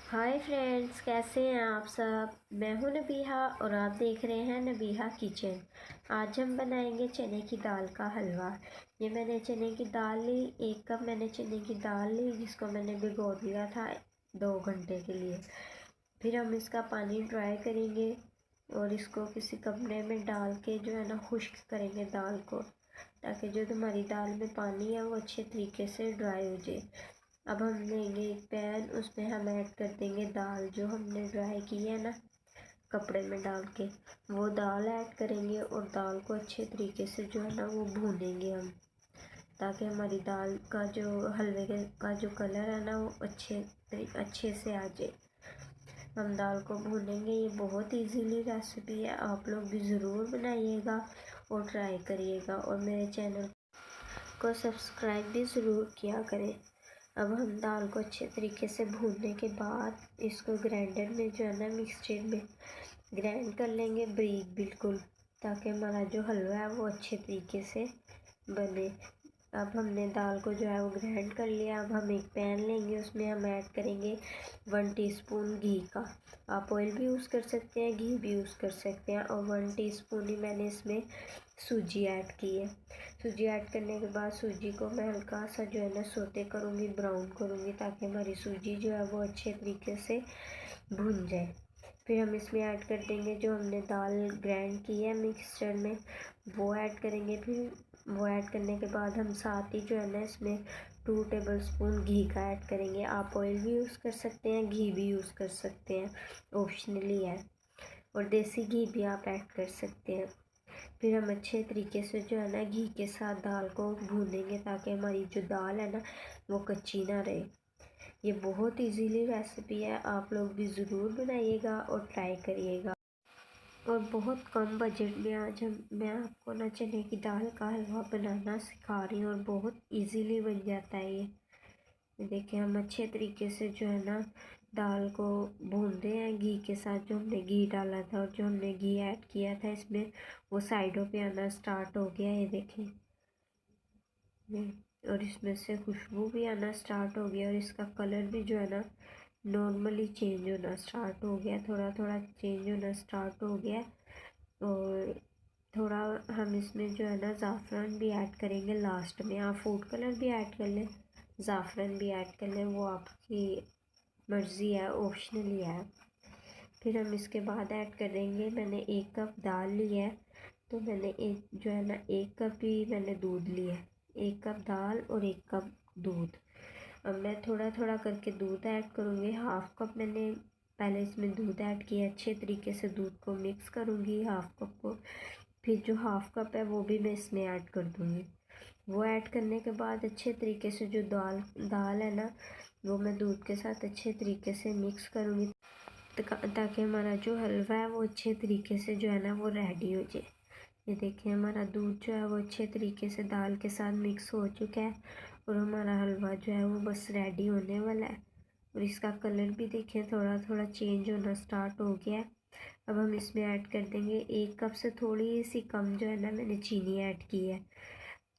Hi friends, कैसे हैं आप सब। मैं हूं नबीहा और आप देख रहे हैं नबीहा किचन। आज हम बनाएंगे चने की दाल का हलवा। ये मैंने चने की दाल ली, 1 कप मैंने चने की दाल ली जिसको मैंने भिगो दिया था 2 घंटे के लिए। फिर हम इसका पानी ड्राई करेंगे और इसको किसी कपड़े में डाल के जो है ना खुश्क करेंगे दाल को, ताकि जो हमारी दाल में पानी है वो अच्छे तरीके से ड्राई हो जाए। अब हम लेंगे एक पैन, उसमें हम ऐड कर देंगे दाल जो हमने ड्राई की है ना कपड़े में डाल के, वो दाल ऐड करेंगे और दाल को अच्छे तरीके से जो है ना वो भूनेंगे हम, ताकि हमारी दाल का जो हलवे का जो कलर है ना वो अच्छे से आ जाए। हम दाल को भूनेंगे। ये बहुत इजीली रेसिपी है, आप लोग भी ज़रूर बनाइएगा और ट्राई करिएगा और मेरे चैनल को सब्सक्राइब भी ज़रूर किया करें। अब हम दाल को अच्छे तरीके से भूनने के बाद इसको ग्राइंडर में जो है ना मिक्सचर में ग्राइंड कर लेंगे बारीक बिल्कुल, ताकि हमारा जो हलवा है वो अच्छे तरीके से बने। अब हमने दाल को जो है वो ग्राइंड कर लिया। अब हम एक पैन लेंगे, उसमें हम ऐड करेंगे 1 टीस्पून घी का। आप ऑयल भी यूज़ कर सकते हैं, घी भी यूज़ कर सकते हैं। और 1 टीस्पून ही मैंने इसमें सूजी ऐड की है। सूजी ऐड करने के बाद सूजी को मैं हल्का सा जो है ना सोते करूँगी, ब्राउन करूँगी, ताकि हमारी सूजी जो है वो अच्छे तरीके से भुन जाए। फिर हम इसमें ऐड कर देंगे जो हमने दाल ग्राइंड की है मिक्सचर में, वो ऐड करेंगे। फिर वो ऐड करने के बाद हम साथ ही जो है ना इसमें 2 टेबलस्पून घी का ऐड करेंगे। आप ऑयल भी यूज़ कर सकते हैं, घी भी यूज़ कर सकते हैं, ऑप्शनली है। और देसी घी भी आप ऐड कर सकते हैं। फिर हम अच्छे तरीके से जो है ना घी के साथ दाल को भूनेंगे, ताकि हमारी जो दाल है ना वो कच्ची ना रहे। ये बहुत इजीली रेसिपी है, आप लोग भी ज़रूर बनाइएगा और ट्राई करिएगा। और बहुत कम बजट में आज मैं आपको ना चने की दाल का हलवा बनाना सिखा रही हूँ और बहुत इजीली बन जाता है ये। देखिए, हम अच्छे तरीके से जो है ना दाल को भून रहे हैं घी के साथ। जो हमने घी डाला था और जो हमने घी ऐड किया था इसमें, वो साइडों पे आना स्टार्ट हो गया, ये देखें। और इसमें से खुशबू भी आना स्टार्ट हो गया और इसका कलर भी जो है ना नॉर्मली चेंज होना स्टार्ट हो गया, थोड़ा थोड़ा चेंज होना स्टार्ट हो गया। और थोड़ा हम इसमें जो है ना ज़ाफ़रान भी ऐड करेंगे लास्ट में। आप फूड कलर भी ऐड कर लें, ज़ाफ़रान भी ऐड कर लें, वो आपकी मर्ज़ी है, ऑप्शनली है। फिर हम इसके बाद ऐड करेंगे, मैंने 1 कप दाल ली है, तो मैंने एक जो है ना 1 कप ही मैंने दूध लिया है। 1 कप दाल और 1 कप दूध। अब मैं थोड़ा थोड़ा करके दूध ऐड करूँगी। 1/2 कप मैंने पहले इसमें दूध ऐड किया, अच्छे तरीके से दूध को मिक्स करूँगी 1/2 कप को। फिर जो 1/2 कप है वो भी मैं इसमें ऐड कर दूँगी। वो ऐड करने के बाद अच्छे तरीके से जो दाल है ना वो मैं दूध के साथ अच्छे तरीके से मिक्स करूँगी, ताकि हमारा जो हलवा है वो अच्छे तरीके से जो है ना वो रेडी हो जाए। ये देखिए, हमारा दूध जो है वो अच्छे तरीके से दाल के साथ मिक्स हो चुका है और हमारा हलवा जो है वो बस रेडी होने वाला है। और इसका कलर भी देखिए थोड़ा थोड़ा चेंज होना स्टार्ट हो गया है। अब हम इसमें ऐड कर देंगे 1 कप से थोड़ी सी कम जो है ना मैंने चीनी ऐड की है,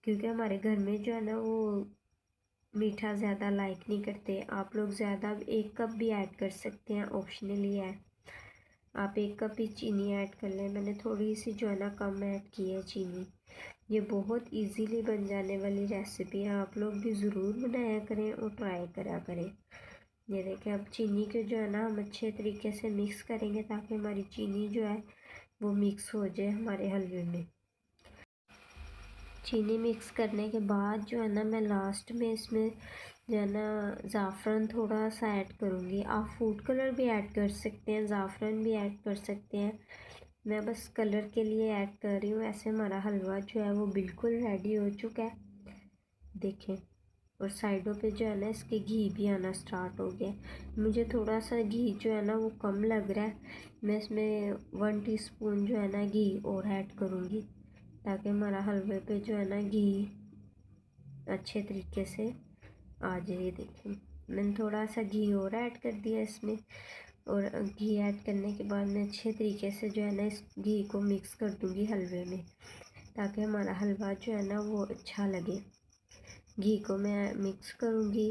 क्योंकि हमारे घर में जो है ना वो मीठा ज़्यादा लाइक नहीं करते। आप लोग ज़्यादा 1 कप भी ऐड कर सकते हैं, ऑप्शनली है। आप 1 कप ही चीनी ऐड कर लें, मैंने थोड़ी सी जो है ना कम ऐड की है चीनी। ये बहुत इजीली बन जाने वाली रेसिपी है, आप लोग भी ज़रूर बनाया करें और ट्राई करा करें। ये देखें, अब चीनी के जो है ना हम अच्छे तरीके से मिक्स करेंगे, ताकि हमारी चीनी जो है वो मिक्स हो जाए हमारे हलवे में। चीनी मिक्स करने के बाद जो है ना मैं लास्ट में इसमें जो है ना ज़ाफ़रान थोड़ा सा ऐड करूँगी। आप फूड कलर भी ऐड कर सकते हैं, ज़ाफ़रान भी ऐड कर सकते हैं, मैं बस कलर के लिए ऐड कर रही हूँ। ऐसे हमारा हलवा जो है वो बिल्कुल रेडी हो चुका है, देखें। और साइडों पे जो है ना इसके घी भी आना स्टार्ट हो गया। मुझे थोड़ा सा घी जो है ना वो कम लग रहा है, मैं इसमें 1 टीस्पून जो है ना घी और ऐड करूँगी, ताकि हमारा हलवे पे जो है ना घी अच्छे तरीके से आ जाए। देखिए, मैंने थोड़ा सा घी और ऐड कर दिया इसमें। और घी ऐड करने के बाद मैं अच्छे तरीके से जो है ना इस घी को मिक्स कर दूँगी हलवे में, ताकि हमारा हलवा जो है ना वो अच्छा लगे। घी को मैं मिक्स करूँगी,